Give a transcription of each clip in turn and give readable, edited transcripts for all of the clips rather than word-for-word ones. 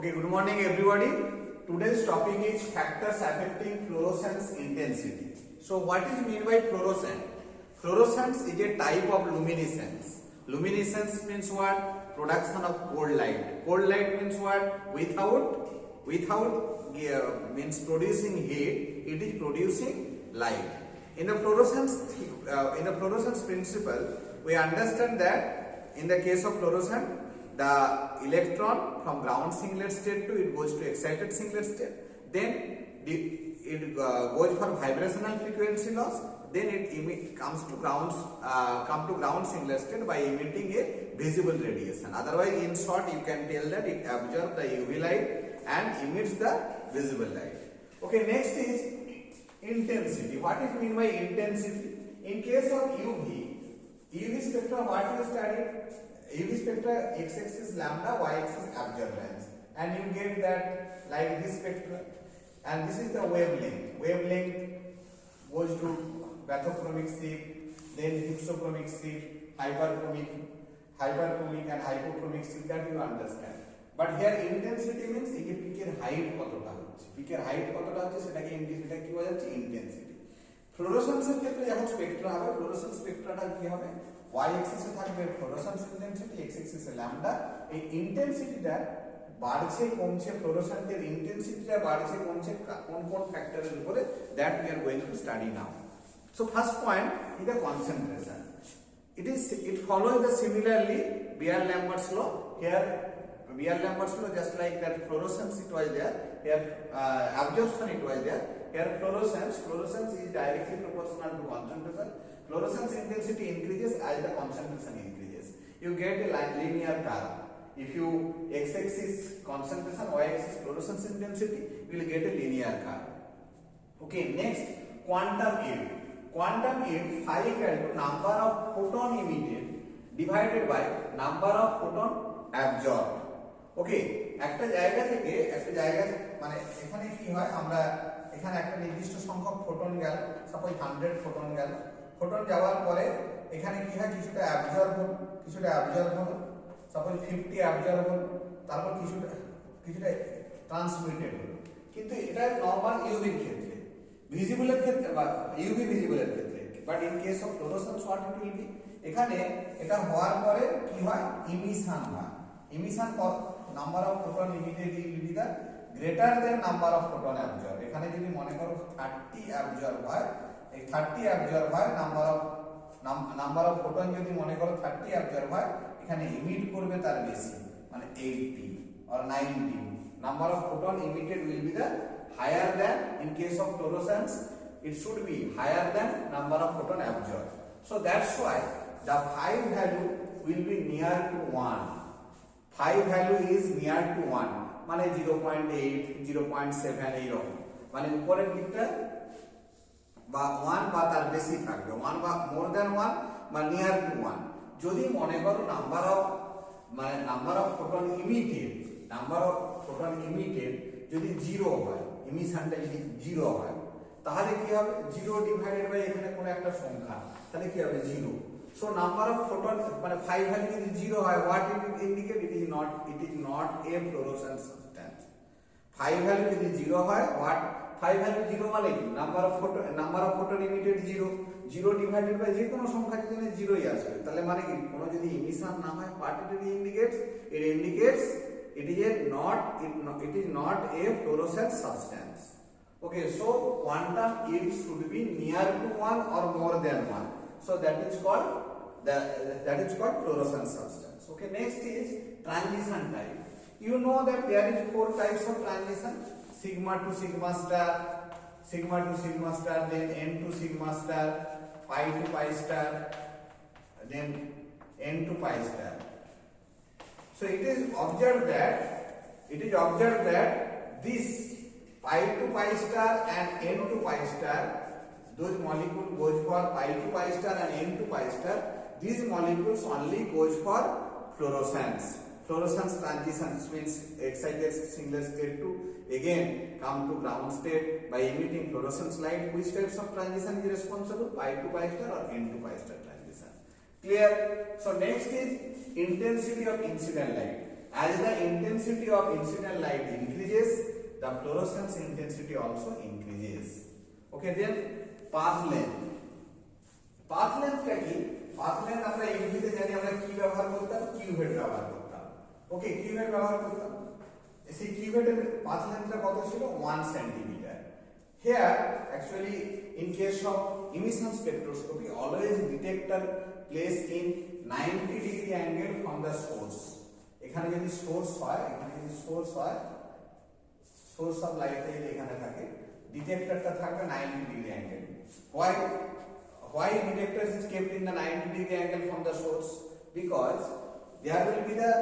Okay, good morning everybody. Today's topic is factors affecting fluorescence intensity. So what is mean by fluorescence? Fluorescence is a type of luminescence. Luminescence means what? Production of cold light. Cold light means what? Without means producing heat, it is producing light. In the fluorescence principle, we understand that in the case of fluorescence, the electron from ground singlet state to it goes to excited singlet state, then it goes for vibrational frequency loss, then it comes to ground singlet state by emitting a visible radiation. Otherwise, in short, you can tell that it absorbs the UV light and emits the visible light. Okay, next is intensity. What is mean by intensity? In case of UV spectra, what you studied? UV spectra, x-axis lambda, y-axis absorbance, and you get that like this spectra, and this is the wavelength. Wavelength goes to bathochromic shift, then hypsochromic shift, hyperchromic and hypochromic shift, that you understand. But here intensity means এই যে পিকের height কতটা হচ্ছে, পিকের height কতটা হচ্ছে সেটাকে এটা কি বলা যাচ্ছে ইন্টেন্সিটি। ফ্লোরোসেন্সের ক্ষেত্রে যখন স্পেকট্রা হবে, ফ্লোরোসেন্স স্পেকট্রাটা কি হবে, y অ্যাক্সিসে থাকবে ফ্লোরোসেন্স ইন্টেন্সিটি, x অ্যাক্সিসে ল্যাম্ডা। এই ইন্টেন্সিটিটা বাড়ছে কমছে, ফ্লোরোসেন্টের ইন্টেন্সিটিটা বাড়ছে কমছে কোন ফ্যাক্টরের উপরে, that we are going to study now. So first point is the concentration. It follows the similarly Beer-Lambert's law. Here Beer-Lambert's law, just like that fluorescence it was there, here absorption it was there. Here fluorescence is directly proportional to concentration. Fluorescence intensity increases as the concentration increases. You get a linear curve. If you x-axis concentration, y-axis fluorescence intensity, you will get a linear curve. Okay, next quantum yield. Quantum yield phi equal to number of photon emitted divided by number of photon absorbed. Okay, একটা জায়গা মানে এখানে কি হয়, আমরা এখানে একটা নির্দিষ্ট সংখ্যক ফোটন গেল, সাপোজ 100 ফোটন গেল, ফোটন যাওয়ার পরে এখানে কি হয়, কিছুটা অ্যাবজর্ব হলো, সাপোজ 50 অ্যাবজর্ব হলো, তারপর কিছুটা ট্রান্সমিটেড হলো। কিন্তু এটা নরমাল ইউভির ক্ষেত্রে, ভিজিবলের ক্ষেত্রে বা ইউভি ভিজিবলের ক্ষেত্রে, but in case of fluorescence what it will be, এখানে এটা হওয়ার পরে কি হয়, ইমিশন হয়। Emission number of photon emitted will be the greater than number of photon absorb. এখানে যদি মনে করো 30 অ্যাবজর্ব হয়, এই 30 অ্যাবজর্ব হয়, নাম্বার অফ ফোটন যদি মনে করো 30 অ্যাবজর্ব হয়, এখানে ইমিট করবে তার বেশি, মানে 80 or 90, number of photon emitted will be the higher than, in case of fluorescence it should be higher than number of photon absorbed. So that's why the phi value will be near to 1. Phi value is near to 1, মানে 0.8 0.7 এইরকম, মানে উপরের দিকটা বা 1 বা তার বেশি থাকবে, 1 বা মোর দ্যান 1 বা নিয়ার টু 1। যদি মনে করো নাম্বার অফ ফোটন ইমিটেড যদি 0 হয়, ইমিশনটা যদি 0 হয়, তাহলে কি হবে, 0 ডিভাইডেড বাই এখানে কোন একটা সংখ্যা, তাহলে কি হবে 0। সো নাম্বার অফ ফোটন মানে phi ভ্যালু যদি 0 হয়, what it indicate, it is not a fluorescent substance. phi value যদি 0 হয়, হোয়াট phi ভ্যালু 0 মানে কি, number of photon emitted 0 divided by যে কোনো সংখ্যা যদি 0ই আসবে, তাহলে মানে কি, কোনো যদি ইমিশন না হয়, what it indicates, it is not a fluorescent substance. Okay, so quantum yield should be near to 1 or more than 1. So that is called fluorescent substance. Okay, next is transition type. You know that there is 4 types of transition: sigma to sigma star, then n to sigma star, pi to pi star, then n to pi star. So it is observed that this pi to pi star and n to pi star, those molecule goes for pi to pi star and n to pi star. These molecules only goes for fluorescence. Fluorescence transitions means excited singlet state to again come to ground state by emitting fluorescence light. Which types of transition is responsible? Pi to pi star or n to pi star transition. Clear? So next is intensity of incident light. As the intensity of incident light increases, the fluorescence intensity also increases. Okay, then path length. Path length টা কি? Path length আমরা UV তে জানি আমরা কি ব্যবহার করতাম? Cuvette ব্যবহার করতাম। ওকে, কিউভেট ব্যবহার করতাম। সেই কিউভেটের path length টা কত ছিল? 1 centimetre. Here, actually, in case of emission spectroscopy, always detector placed in 90-degree angle from the source. এখানে যদি সোর্স হয়, সোর্স অফ লাইট এখানে থাকে, ডিটেক্টরটা থাকবে 90 degree angle. Why detector is kept in the 90 degree angle from the source? Because there will be the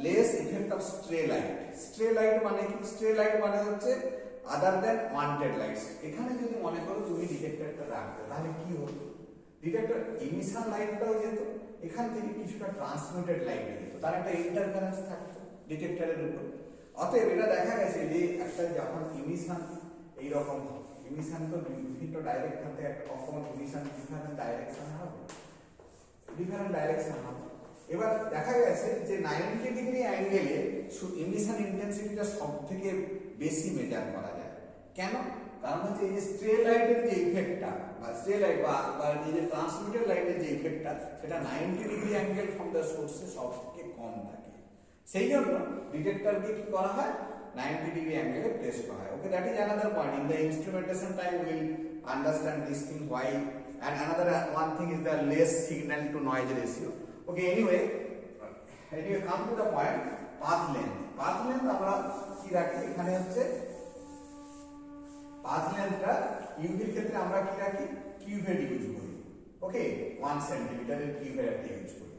less effect of stray light. Stray light মানে কি? Stray light মানে হচ্ছে other than wanted lights. এখানে যদি মনে করো তুমি ডিটেক্টরটা রাখবে, তাহলে কি হতো? ডিটেক্টর ইমিশন লাইটটাও যেত, এখান থেকে কিছুটা ট্রান্সমিটেড লাইট যেত, তার একটা ইন্টারফারেন্স থাকতো ডিটেক্টরের উপর। অতএব এটা দেখা গেছে যে একটা যখন ইমিশন এইরকম ইমিশন তো বিভিন্ন ডাইরেকশন থেকে একটা কখন ইমিশন ডিফারেন্ট ডাইরেকশন হবে, এবার দেখা গেছে যে 90 ডিগ্রি অ্যাঙ্গেলে ইমিশন ইন্টেন্সিটিটা সবথেকে বেশি মেজার করা যায়। কেন? কারণ হচ্ছে এই যে স্ট্রে লাইটের যে ইফেক্টটা বা স্ট্রে লাইট বা এই যে ট্রান্সমিটেড লাইটের যে ইফেক্টটা সেটা 90 ডিগ্রি অ্যাঙ্গেল ফ্রম দ্য সোর্সে সবথেকে কম থাকে। সেই জন্য ডিটেক্টরকে কি করা হয়? 90 degree angle place kora hai. Okay, that is another point. In the instrumentation time we will understand this thing why, and another one thing is the less signal to noise ratio. Okay, anyway come to the point, path length. Path length আমরা কি রাখি? এখানে হচ্ছে path length টা UV এর ক্ষেত্রে আমরা কি রাখি? কিউভেট ইউজ করি। ওকে, 1 সেন্টিমিটার এর কিউভেট ইউজ করি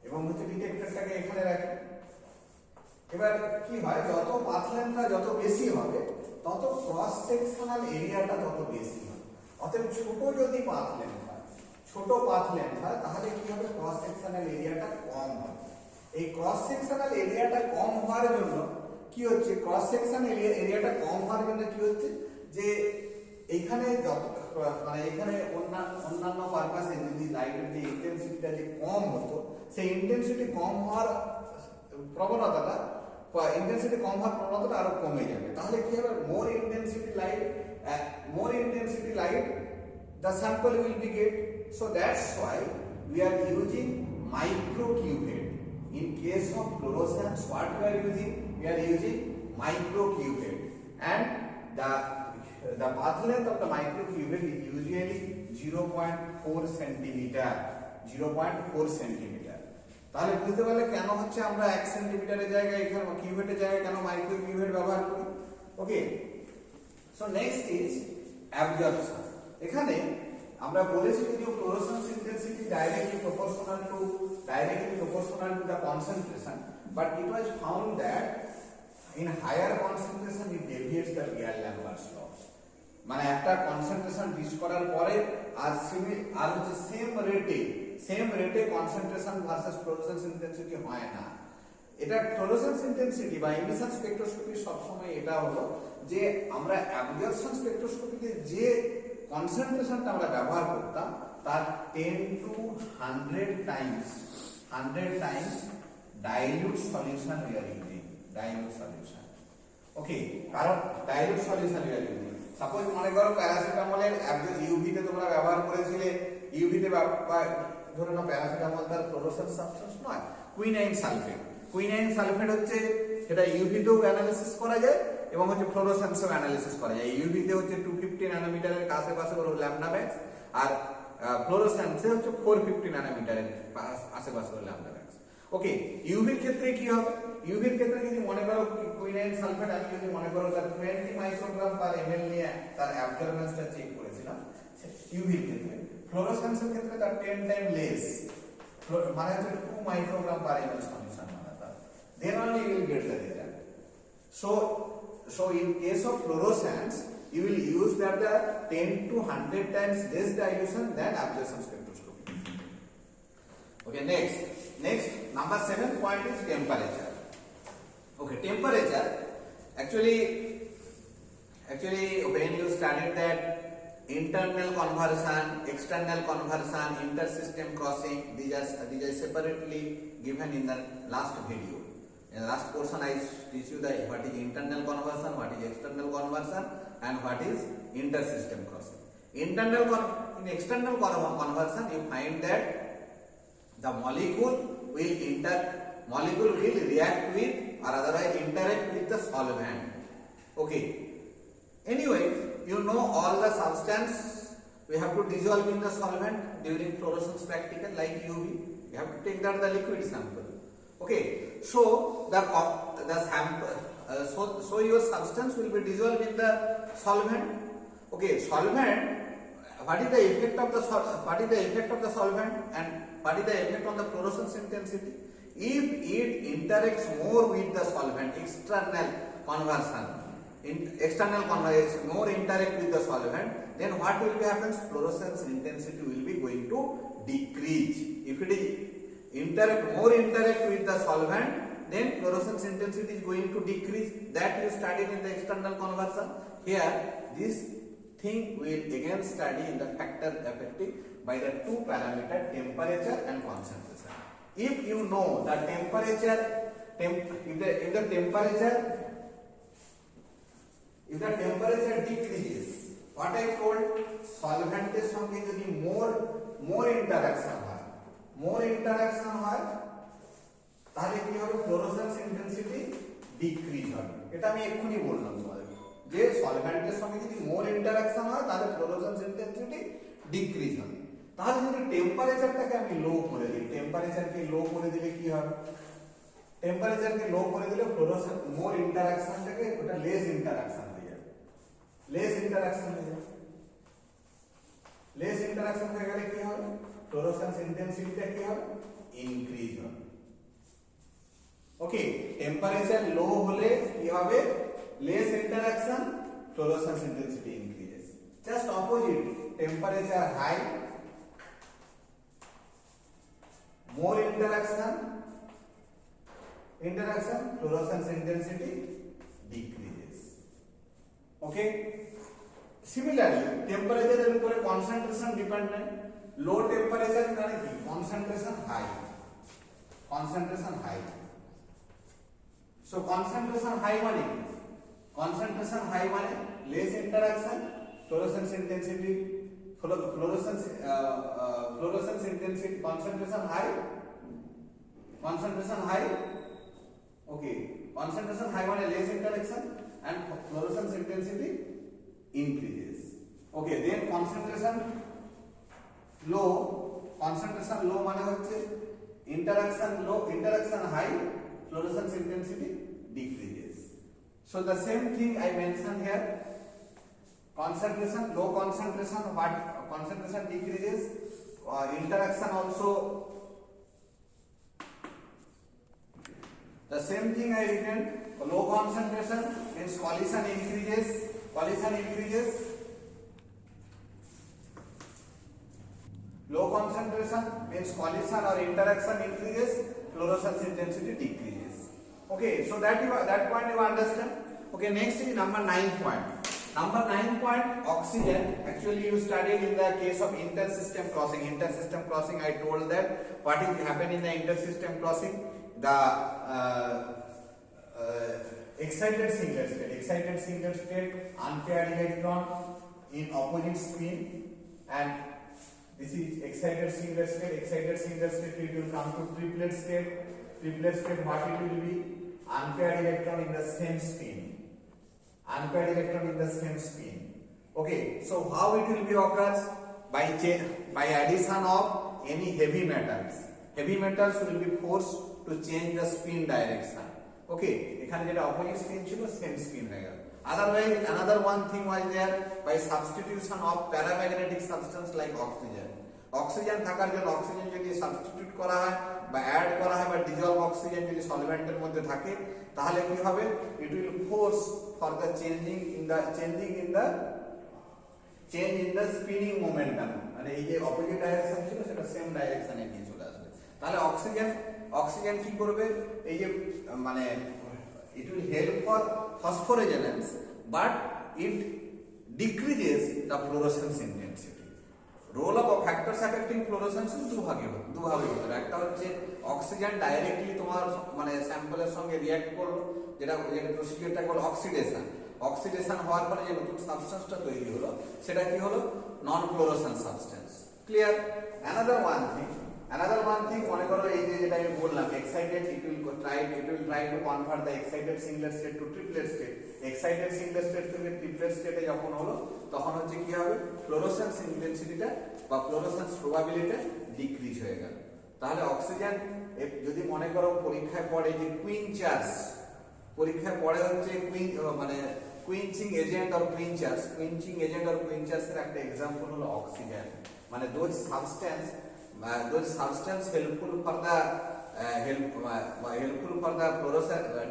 এবং হচ্ছে ডিটেক্টরটাকে এখানে রাখি। এবার কি হয়, যত পাথ লেন্থটা যত বেশি হবে তত ক্রস সেকশনাল এরিয়াটা তত বেশি হবে। অতএব ছোট যদি পাথ লেন্থ হয় তাহলে কি হবে? ক্রস সেকশনাল এরিয়াটা কম হবে। এই ক্রস সেকশনাল এরিয়াটা কম হওয়ার জন্য কি হচ্ছে? ক্রস সেকশনাল এরিয়াটা কম হওয়ার জন্য কি হচ্ছে যে এইখানে যত মানে এখানে অন্যান্য পারপাসে যদি লাইটের যে ইন্টেন্সিটিটা যে কম হতো, সেই ইন্টেন্সিটি কম হওয়ার প্রবণতাটা আরো কমে যাবে। তাহলে কি হবে? More intensity light the sample will be get. So that's why we are using microcuvette. In case of fluorescence, what we are using? We are using microcuvette, and the path length of the microcuvette is usually 0.4 centimeter. 0.4 centimeter. তাহলে বুঝতে পারলে কেন হচ্ছে আমরা 1 সেন্টিমিটারের জায়গায় এখানে কিউভেটের জায়গায় কেন মাইক্রো কিউভেট ব্যবহার করি। Okay, so next is absorption. এখানে আমরা বলেছি যে fluorescence intensity directly proportional to the concentration, but it was found that in higher concentration it deviates the Beer Lambert's law. মানে একটা কনসেন্ট্রেশন রিচ করার পরে আর হচ্ছে সেম রেটে কনসেন্ট্রেশন ভার্সেস ফ্লোরোসেন্স ইন্টেন্সিটি হয় না। এটা ফ্লোরোসেন্স ইন্টেন্সিটি বা ইমিশন স্পেকট্রোস্কোপি সবসময় এটা হলো যে আমরা অ্যাবজর্পশন স্পেকট্রোস্কোপিতে যে কনসেন্ট্রেশনটা আমরা ব্যবহার করতাম তার 10 to 100 times dilute solution we are using. Dilute solution. Okay, কারণ dilute solution we are using. Suppose মনে করো প্যারাসিটামলের ইউভি তে তোমরা ব্যবহার করেছিলে, ইউভি তে ধরে নাও প্যারাসিটামল তার ফ্লোরোসেন্স সাবস্টেন্স নয়, কুইনাইন সালফেট হচ্ছে সেটা ইউভি তেও অ্যানালিসিস করা যায় এবং হচ্ছে ফ্লোরোসেন্সও অ্যানালিসিস করা যায়। ইউভি তে হচ্ছে 250 ন্যানোমিটারের আশেপাশে ওর ল্যাম্বডা ম্যাক্স, আর ফ্লোরোসেন্সে হচ্ছে 450 ন্যানোমিটারের আশেপাশে ওর ল্যাম্বডা ম্যাক্স। ওকে, ইউভির ক্ষেত্রে কি হবে? ইউভির ক্ষেত্রে যদি মনে করো কুইনাইন সালফেট আমি যদি মনে করো তার 20 মাইক্রোগ্রাম পার এমএল নিয়ে তার অ্যাবজর্বেন্সটা চেক করেছিলাম ইউভির ক্ষেত্রে, ফ্লোরোসেন্সের ক্ষেত্রে তার 10 টাইম লেস, মানে হচ্ছে 2 মাইক্রোগ্রাম পার এমএল সলিউশন বানাতা, then only you will get the result. So in case of fluorescence you will use that the 10 to 100 times less dilution than absorption spectroscopy. Okay, next number 7 point is temperature. Okay, temperature actually when you studied that internal conversion, external conversion, intersystem crossing, these are separately given in the last video. In the last portion I teach you the what is internal conversion, what is external conversion, and what is inter-system crossing. In external conversion, you find that the molecule will react with or otherwise interact with the solvent. Okay. Anyway, you know all the substance we have to dissolve in the solvent during fluorescence practical like UV. You have to take that the liquid sample. Okay. So the sample, so your substance will be dissolved in the solvent. Okay. Solvent. What is the effect of the solvent and what is the effect on the fluorescence intensity? If it interacts more with the solvent, external conversion, more interact with the solvent, then what will be happens? Fluorescence intensity will be going to decrease. If it is more interact with the solvent, then fluorescence intensity is going to decrease. That you studied in the external conversion. Here, this thing will again study in the factor affecting by the two parameter, temperature and concentration. If you know the temperature, if the temperature decreases, what I told, solvent এর সঙ্গে যদি more interaction হয় তাহলে কি হবে? fluorescence intensity decrease হবে। এটা আমি এক্ষুনি বললাম তোমাদের যে সলভেন্টের সঙ্গে যদি more interaction হয় তাহলে fluorescence intensity decrease হবে। তাহলে যদি টেম্পারেচারটাকে আমি লো করে দিই, টেম্পারেচারকে লো করে দিলে কি হবে? টেম্পারেচারকে লো করে দিলে ফ্লোরোসেন্স মোর ইন্টারঅ্যাকশনটাকে ওটা লেস ইন্টারঅ্যাকশন হয়ে যাবে। লেস ইন্টারঅ্যাকশন হয়ে গেলে কি হবে? ফ্লোরোসেন্স ইন্টেন্সিটিটা কি হবে? ইনক্রিজ হবে। ওকে, টেম্পারেচার লো হলে কি হবে? Less interaction, fluorescence intensity increases. Just opposite, temperature high, more interaction, fluorescence intensity decreases. Okay. Similarly, temperature এর উপরে concentration dependent. Low temperature মানে কি? Concentration high. So concentration high মানে কি? Concentration high মানে less interaction, fluorescence intensity intensity, concentration high, okay, concentration high মানে less interaction and fluorescence intensity increases. Okay, then concentration low মানে হচ্ছে interaction high, fluorescence intensity decreases. So the same thing I mentioned here. Concentration, low concentration, what concentration decreases, interaction also. The same thing I written, low concentration means collision increases. Low concentration means collision or interaction increases, fluorescence intensity decreases. Okay, so that point you understand. Okay, next is number 9 point. Number 9 point, oxygen. Actually, you studied in the case of intersystem crossing. Intersystem crossing, I told that what is happen in the intersystem crossing. The excited singlet state, unpaired electron in opposite spin, and this is excited singlet state. It will come to triplet state. What it will be? Unpaired electron in the same spin. Okay, so how it will be occurs? By addition of any heavy metals. Heavy metals will be forced to change the spin direction. Okay, এখানে যেটা opposite spin ছিল same spin হয়ে গেল। Otherwise, another one thing was there, by substitution of paramagnetic substance like oxygen. Oxygen থাকার জন্য oxygen যদি substitute করা হয় বা অ্যাড করা হয় বা ডিজলভ অক্সিজেন যদি সলভেন্টের মধ্যে থাকে তাহলে কি হবে? It will force for the change in the spinning momentum. মানে এই যে অপোজিট ডাইরেকশন ছিল সেটা সেম ডাইরেকশনে গিয়ে চলে আসবে। তাহলে অক্সিজেন কি করবে? এই যে মানে it will help for phosphorescence but it decreases the fluorescence intensity. Role of factors affecting fluorescence দুভাগে হতো। একটা হচ্ছে অক্সিজেন ডাইরেক্টলি তোমার মানে স্যাম্পলের সঙ্গে রিঅ্যাক্ট করলো, যেটা প্রসিডিউরটা বলে অক্সিডেশন হওয়ার পরে যে নতুন সাবস্টেন্সটা তৈরি হলো সেটা কি হলো, non fluorescent substance. Clear? Another one thing মনে করো এই যে যেটা আমি বললাম, excited it will try to convert the excited singlet state to triplet state. Excited singlet state থেকে ট্রিপলেট স্টেটে যখন হলো তখন হচ্ছে কি হবে, ফ্লোরোসেন্স ইন্টেন্সিটিটা বা ফ্লোরোসেন্স প্রবাবিলিটি ডিক্রিজ হয়ে গেল। তাহলে অক্সিজেন যদি মনে করো পরীক্ষায় পড়ে যে কুইনচার্স, পরীক্ষায় পড়ে হচ্ছে মানে কুইনচিং এজেন্ট অর কুইনচার্স, এর একটা এক্সাম্পল হলো অক্সিজেন। মানে those substance helpful for the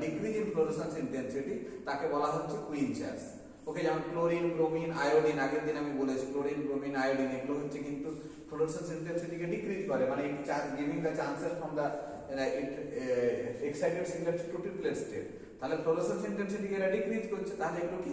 decrease in fluorescence intensity, তাকে বলা হচ্ছে কুইনচার্স। ওকে, যেমন ক্লোরিন, ব্রোমিন, আয়োডিন, আগের দিন আমি বলেছি ক্লোরিন, ব্রোমিন, আয়োডিন এগুলো হচ্ছে কিন্তু ফ্লোরোসেন্স ইন্টেন্সিটিকে ডিক্রিজ করে, মানে giving the chances from the excited singlet to triplet state. তাহলে ফ্লোরোসেন্স ইন্টেন্সিটিকে এটা ডিক্রিজ করছে, তাহলে এগুলো কি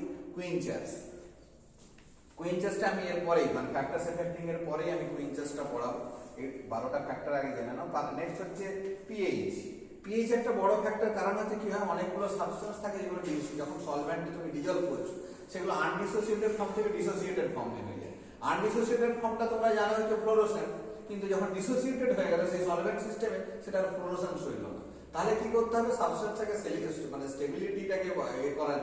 কুইনচার্সটা আমি এর পরেই মানে ফ্যাক্টরস এফেক্টিং এর পরেই আমি কুইনচার্সটা পড়াবো। এই 12টা ফ্যাক্টর আগে জেনে নাও। নেক্সট হচ্ছে পিএইচ একটা বড় ফ্যাক্টর, কারণ হচ্ছে কি হয় অনেকগুলো সাবস্টেন্স থাকে যেগুলো যখন সলভেন্টে তুমি ডিজলভ করছো সেগুলো আনডিসোসিয়েটেড ফর্ম থেকে ডিসোসিয়েটেড ফর্মে হয়ে যায়। আনডিসোসিয়েটেড ফর্মটা তোমরা জানো হচ্ছে ফ্লোরোসেন্ট, কিন্তু যখন ডিসোসিয়েটেড হয়ে গেল সেই সলভেন্ট সিস্টেমে সেটা ফ্লোরোসেন্ট হইল না। তাহলে কি করতে হবে, সাবস্টেন্সটাকে মানে স্টেবিলিটিটাকে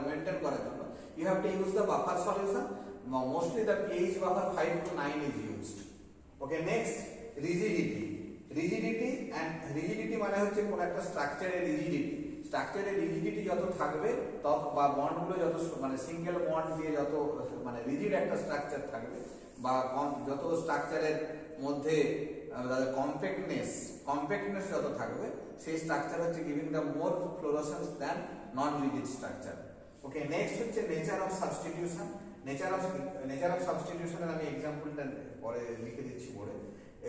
মেইনটেইন করার জন্য you have to use the buffer solution. Mostly the pH buffer 5 to 9 is used. Okay, next rigidity মানে হচ্ছে কোন একটা স্ট্রাকচারের রিজিডিটি যত থাকবে তত বা বন্ডগুলো যত মানে সিঙ্গেল বন্ড দিয়ে যত মানে রিজিড একটা স্ট্রাকচার থাকবে বা যত স্ট্রাকচারের মধ্যে কম্প্যাক্টনেস যত থাকবে সেই স্ট্রাকচার হচ্ছে giving the more fluorescence than non rigid structure. Okay, next হচ্ছে নেচার অফ সাবস্টিটিউশনের আমি এক্সাম্পলটা পরে লিখে দিচ্ছি পরে।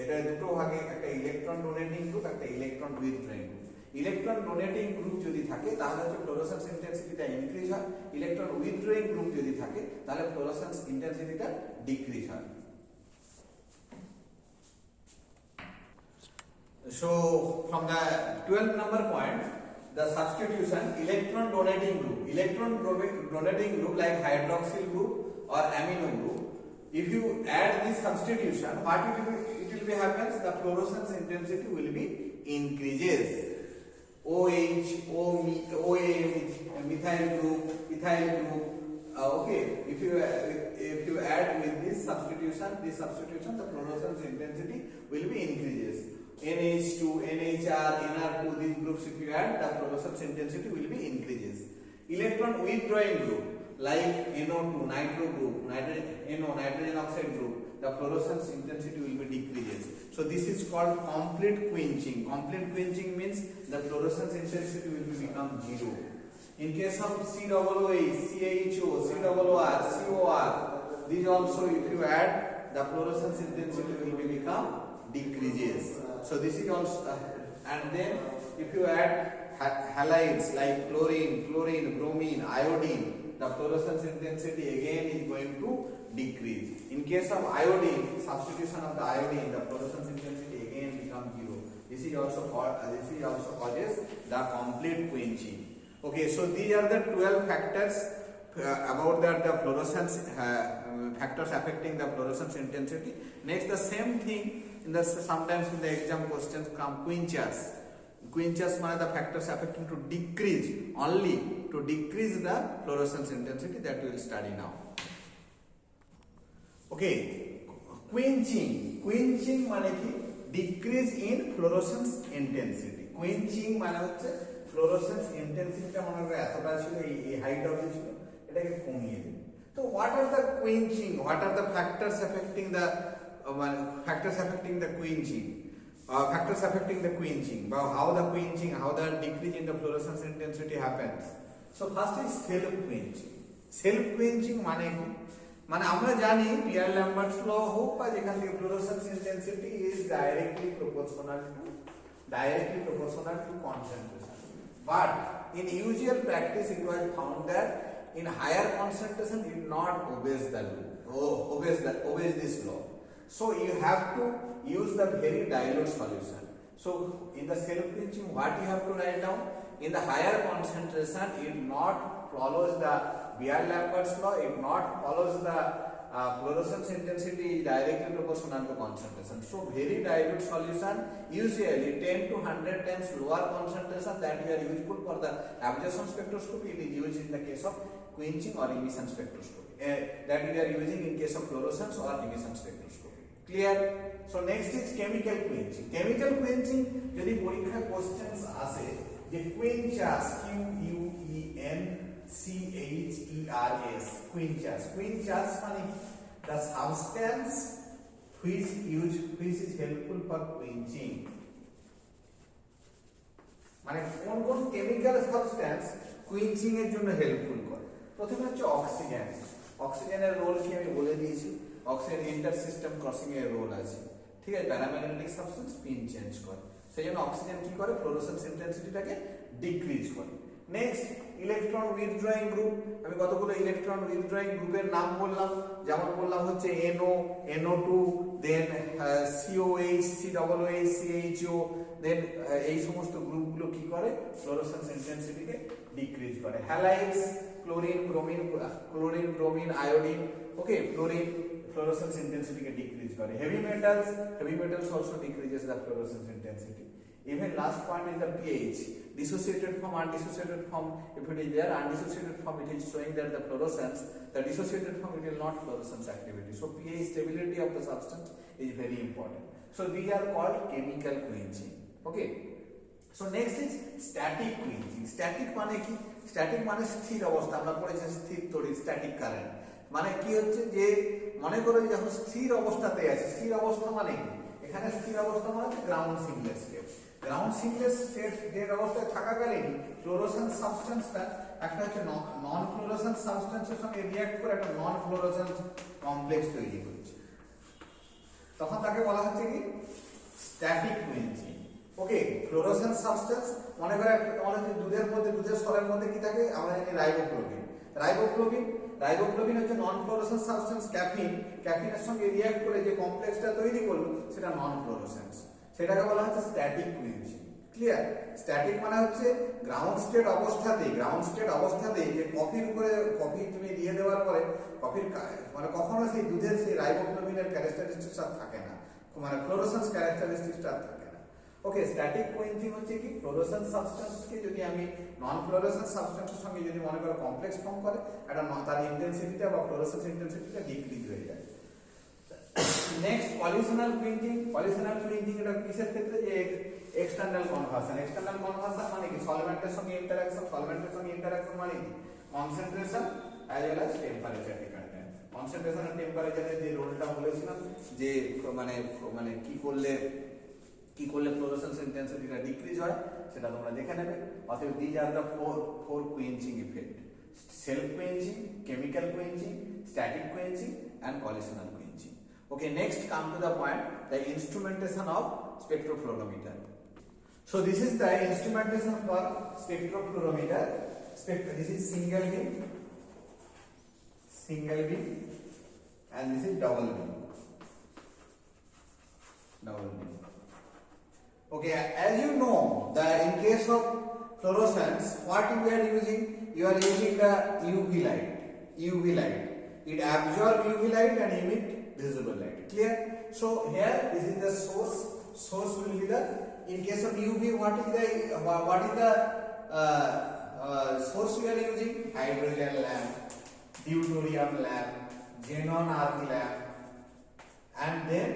এটা দুটো ভাগে, একটা ইলেকট্রন ডোনেটিং গ্রুপ, একটা electron withdrawing group. Electron donating group যদি থাকে তাহলে হচ্ছে ফ্লোরোসেন্স ইন্টেন্সিটিটা ইনক্রিজ হয়, ইলেকট্রন উইথড্রয়িং গ্রুপ যদি থাকে তাহলে ফ্লোরোসেন্স ইন্টেন্সিটিটা ডিক্রিজ হয়। So from the 12th number point, the substitution electron donating group like hydroxyl group or amino group, if you add this substitution, what it will be happens, the fluorescence intensity will be increases. OH, OA, methyl group, ethyl group. Okay, if you add with this substitution, the fluorescence intensity will be increases. NH2, NHR, NR2, these groups if you add, the fluorescence intensity will be increases. Electron withdrawing group like NO2, nitro group, nitrogen oxide group, the fluorescence intensity will be decreases. So this is called complete quenching. Complete quenching means the fluorescence intensity will become zero. In case of COOH, CHO, COR, COR, these also if you add, the fluorescence intensity will become decreases. So this is also and then if you add halides like chlorine, bromine, iodine, the fluorescence intensity again is going to decrease. In case of iodine, substitution of the iodine, the fluorescence intensity again becomes zero. This is also causes the complete quenching. Okay, so these are the 12 factors about the fluorescence factors affecting the fluorescence intensity. Next, the same thing sometimes in the exam questions come quenchers মানে the factors affecting to decrease the fluorescence intensity, that we will study now. Okay, quenching মানে কি, decrease in fluorescence intensity. quenching মানে হচ্ছে fluorescence intensity টা মনে করে এতটা ছিল, এই হাইট অবধি ছিল, এটাকে কমিয়ে দেবে। তো what are the quenching, what are the factors affecting the quenching, how the decrease in the fluorescence intensity happens. So first is self quenching মানে আমরা জানি Beer-Lambert's law হোক বা যেখান থেকে fluorescence intensity is directly proportional to concentration, but in usual practice it was found that in higher concentration it not obeys this law. So you have to use the very dilute solution. So in the self-quenching, what you have to write down? In the higher concentration, it not follows the Beer-Lambert's law, it not follows the fluorescence intensity is directly proportional to concentration. So very dilute solution, usually 10 to 100 times lower concentration that we are useful for the absorption spectroscopy, it is used in the case of quenching or emission spectroscopy. That we are using in case of fluorescence or emission spectroscopy. Clear? So next is chemical quenching. Chemical quenching, যদি পরীক্ষায় questions আসে যে quenchers, QUENCHERS, quenchers মানে the substance which is helpful for quenching. মানে কোন কোন chemical substance কুইঞ্চিং এর জন্য হেল্পফুল করে। প্রথমে হচ্ছে অক্সিজেন। অক্সিজেনের রোল কি আমি বলে দিয়েছি, অক্সিজেন ইন্টার সিস্টেম ক্রসিং এর রোল আছে, ঠিক আছে। প্যারাম্যাগনেটিক সাবস্টেন্স স্পিন চেঞ্জ করে, সেই জন্য অক্সিজেন কি করে, ফ্লোরোসেন্স ইন্টেন্সিটিটাকে ডিক্রিজ করে। নেক্সট ইলেকট্রন উইথড্রয়িং গ্রুপ, আমি কতগুলো ইলেকট্রন উইথড্রয়িং গ্রুপের নাম বললাম, যেমন বললাম হচ্ছে NO, NO2, দেন COH, COOH, CHO, দেন এই সমস্ত গ্রুপগুলো কি করে, ফ্লোরোসেন্স ইন্টেন্সিটিকে ডিক্রিজ করে। হ্যালাইডস, ক্লোরিন, ব্রোমিন, আয়োডিন, ওকে, ফ্লোরিন fluorescence intensity के decrease करे. Heavy metals also decreases the fluorescence intensity. Even last point is the pH, dissociated from undissociated form. If it is there undissociated form, it is showing that the fluorescence, the dissociated form, it will not fluorescence activity. So pH, stability of the substance is very important. So these are called chemical quenching. Okay. So next is static quenching. Static মানে কি? Static মানে স্থির অবস্থা, আমরা পড়েছি স্থির তড়িৎ, static current. মানে কি হচ্ছে যে মনে করো যখন স্থির অবস্থাতে আছে, স্থির অবস্থা মানে কি, এখানে স্থির অবস্থা মানে গ্রাউন্ড সিঙ্গলেস স্টেট। গ্রাউন্ড সিঙ্গলেস স্টেট যে অবস্থায় থাকাকালীন ফ্লোরোসেন্স সাবস্টেন্সটা একটা হচ্ছে নন ফ্লোরোসেন্স সাবস্টেন্সের সঙ্গে রিঅ্যাক্ট করে একটা নন ফ্লোরোসেন্স কমপ্লেক্স তৈরি করছে, তখন তাকে বলা হচ্ছে কি স্ট্যাটিক কুইন্সিং। ওকে, ফ্লোরোসেন্স সাবস্টেন্স মনে করে তোমাদের যে দুধের মধ্যে, দুধের স্তরের মধ্যে কি থাকে, আমরা জানি রাইবোফ্লোবিন। রাইবোফ্লোবিন হচ্ছে নন ফ্লোরোসেন্স সাবস্টেন্স। ক্যাফিনের সঙ্গে রিঅ্যাক্ট করে যে কমপ্লেক্সটা তৈরি করলো সেটা নন ফ্লোরোসেন্স, সেটাকে বলা হচ্ছে স্ট্যাটিক কুইন্সিং। ক্লিয়ার? স্ট্যাটিক মানে হচ্ছে গ্রাউন্ড স্টেট অবস্থাতে যে কফির উপরে কফি তুমি দিয়ে দেওয়ার পরে কফির মানে কখনো সেই দুধের সেই রাইবোফ্লোবিনের ক্যারেক্টারিস্টিক্স আর থাকে না, মানে ফ্লোরোসেন্স ক্যারেক্টারিস্টিক্স আর থাকে না। ওকে, স্ট্যাটিক কুইন্সিং হচ্ছে কি ফ্লোরোসেন্স সাবস্টেন্সকে যদি আমি নন ফ্লোরোসেন্স সাবস্টেন্সের সঙ্গে যদি মনে করো কমপ্লেক্স ফর্ম করে, একটা তার ইন্টেন্সিটিটা বা ফ্লোরোসেন্স ইন্টেন্সিটিটা ডিক্রিজ হয়ে যায়। Next পলিউশনাল quenching. পলিউশনাল কুইন্সিং এটা কিসের ক্ষেত্রে, যে এক্সটার্নাল কনভার্সন। এক্সটার্নাল কনভার্সন মানে কি সলভেন্টের সঙ্গে ইন্টারঅ্যাকশন। সলভেন্টের সঙ্গে ইন্টারঅ্যাকশন মানে কি concentration as well as temperature dependent. Concentration আর টেম্পারেচারের যে রোলটা বলেছিলাম, যে মানে কি করলে ফ্লোরোসেন্স ইন্টেন্সিটিটা ডিক্রিজ হয় সেটা তোমরা দেখে নেবে। অতএব these are the four quenching effect: self quenching, chemical quenching, static quenching and collisional quenching. Okay, next come to the point, the instrumentation of spectrophlorometer. So this is the instrumentation for spectrophlorometer. This is single beam and this is double beam. Okay, as you know, in case of fluorescence, what you are using? You are using the UV light. It absorbs UV light and emit visible light. Clear? So here this is the source. Source will be the, in case of UV, what is the source we are using? Hydrogen lamp, deuterium lamp, xenon arc lamp, and then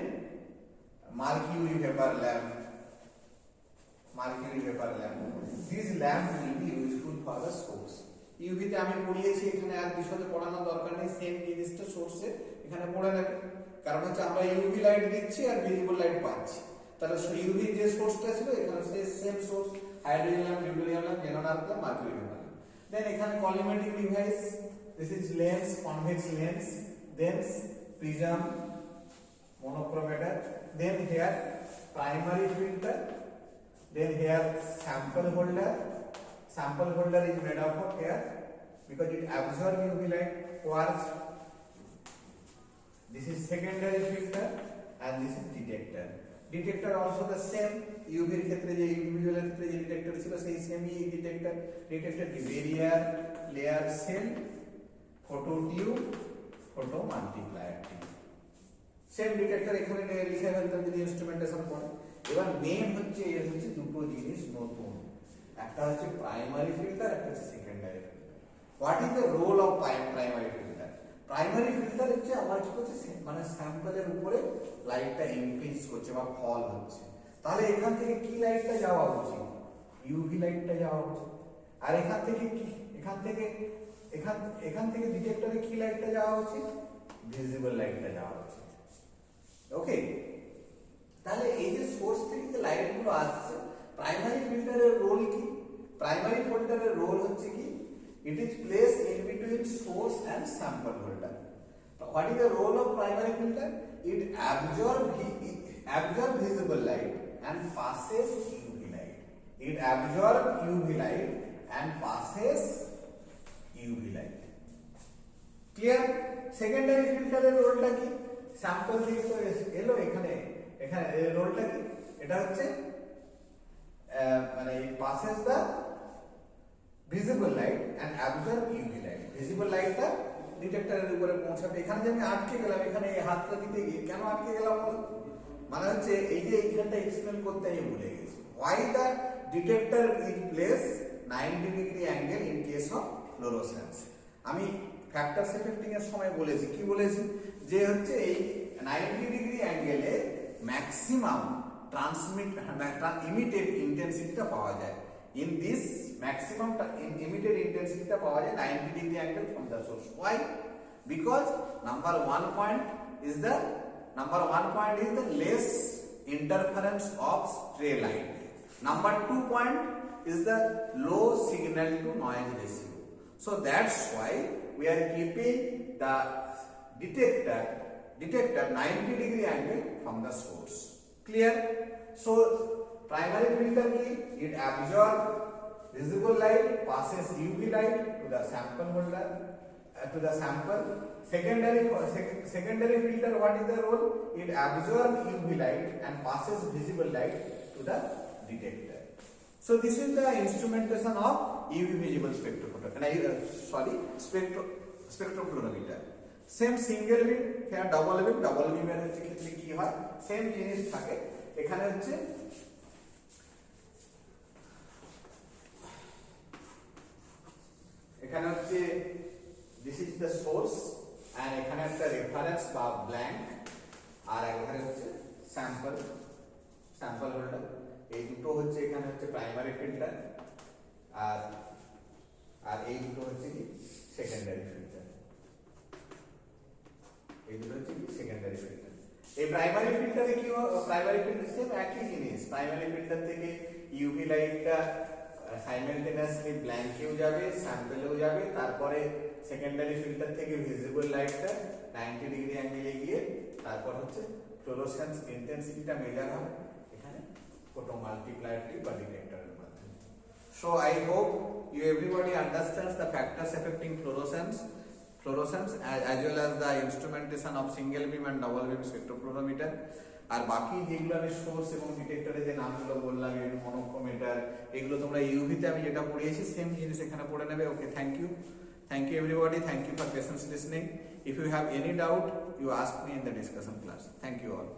mercury vapor lamp. These lamps will be useful for the source. UV তে আমি পড়িয়েছি, এখানে আর বিশদে পড়ানোর দরকার নেই, same নির্দিষ্ট সোর্সে এখানে পড়ে নেবে। কারণ হচ্ছে আমরা ইউভি লাইট দিচ্ছি আর ভিজিবল লাইট পাচ্ছি, তাহলে ইউভি যে সোর্সটা ছিল এখানে সেই same source, hydrogen lamp, deuterium lamp, xenon arc lamp, mercury vapour lamp. Then এখানে collimating device, this is lens, convex lens, then prism, monochromator, then here primary filter, then here sample holder. Sample holder is made up of here because it absorbs UV light, quartz. This is secondary filter, and this is detector. Detector also the same, UV এর ক্ষেত্রে যে individual এর ক্ষেত্রে যে detector ছিল সেই same detector. Detector কি barrier, layer cell, photo tube, photo multiplier tube. Same detector এখানে লিখে ফেলতাম যদি ইনস্ট্রুমেন্টেশন পড়ে। এবার মেন হচ্ছে এর হচ্ছে দুটো জিনিস নতুন, একটা হচ্ছে প্রাইমারি ফিল্টার, একটা হচ্ছে secondary filter. What is the role of primary filter? Primary filter হচ্ছে আমার কি করছে, মানে স্যাম্পলের উপরে লাইটটা ইনক্রিজ করছে বা ফল হচ্ছে, তাহলে এখান থেকে কি লাইটটা যাওয়া উচিত? ইউভি লাইটটা যাওয়া উচিত। আর এখান থেকে কি, এখান থেকে ডিটেক্টরে কি লাইটটা যাওয়া উচিত? ভিজিবল লাইটটা যাওয়া উচিত। ওকে, তাহলে এই যে সোর্স থেকে যে লাইটগুলো আসছে, প্রাইমারি ফিল্টারের রোল কি? প্রাইমারি ফিল্টারের রোল হচ্ছে কি, it is placed in between source and sample holder. What is the role of primary filter? It absorb visible light and passes UV light. It absorb UV light and passes UV light. Clear? Secondary filter এর রোলটা কি? Sample থেকে তো এলো, এখানে রোলটা কি? এটা হচ্ছে মানে it passes the visible light and absorb UV light. Visible lightটা ডিটেক্টরের উপরে পৌঁছাবে। এখানে যে আমি আটকে গেলাম, এখানে এই হাতটা দিতে গিয়ে কেন আটকে গেলাম বলো? মানে হচ্ছে এই যে এইখানটা এক্সপ্লেন করতে আমি ভুলে গেছি। Why the detector is placed 90 degree angle in case of fluorescence? আমি ফ্যাক্টর সেফেক্টিং এর সময় বলেছি, কি বলেছি, যে হচ্ছে এই 90 ডিগ্রি অ্যাঙ্গেলে ম্যাক্সিমাম ইমিটেড ইন্টেন্সিটিটা পাওয়া যায়। In this maximum emitted intensity পাওয়া যায় 90 degree angle from the source. Why? Because number one point is the less interference of stray light. Number 2 point is the low signal to noise ratio. So that's why we are keeping the detector 90 degree angle from the source. Clear? So primary filter ki, it absorb visible light, passes UV light to the sample holder, to the sample. Secondary filter, what is the role? It absorbs UV light and passes visible light to the detector. So this is the instrumentation of UV visible spectrophotometer. Same single beam, here double beam এর ক্ষেত্রে কি হয়, same জিনিস থাকে। এখানে হচ্ছে this is the source and এখানে একটা রেফারেন্স বা ব্ল্যাঙ্ক, আর এখানে হচ্ছে স্যাম্পল হোল্ডার। এই দুটো হচ্ছে এখানে হচ্ছে প্রাইমারি ফিল্টার, আর এই দুটো হচ্ছে কি সেকেন্ডারি ফিল্টার। এই দুটো হচ্ছে কি সেকেন্ডারি ফিল্টার। এই প্রাইমারি ফিল্টারে কি হয়? প্রাইমারি ফিল্টার সেম একই জিনিস। প্রাইমারি ফিল্টার থেকে ইউভি লাইটটা সাইমালটেনিয়াসলি ব্ল্যাঙ্কেও যাবে, স্যাম্পলেও যাবে, তারপরে সেকেন্ডারি ফিল্টার থেকে ভিজিবল লাইটটা 90 ডিগ্রি অ্যাঙ্গেলে গিয়ে তারপর হচ্ছে ফ্লোরোসেন্স ইন্টেন্সিটিটা মেজার হবে এখানে ফটো মাল্টিপ্লায়ার টিউব বা ডিটেক্টরের মাধ্যমে। So I hope you everybody understands the factors affecting fluorescence as well as the instrumentation of single beam and double beam spectrophotometer. আর বাকি যেগুলো আমি সোর্স এবং ডিটেক্টরের যে নামগুলো বললাম, মনোক্রোমিটার, এগুলো তোমরা ইউভিতে আমি যেটা পড়িয়েছি সেম জিনিস এখানে পড়ে নেবে। Okay, thank you everybody, thank you for patience listening. If you have any doubt, you ask me in the discussion class. Thank you all.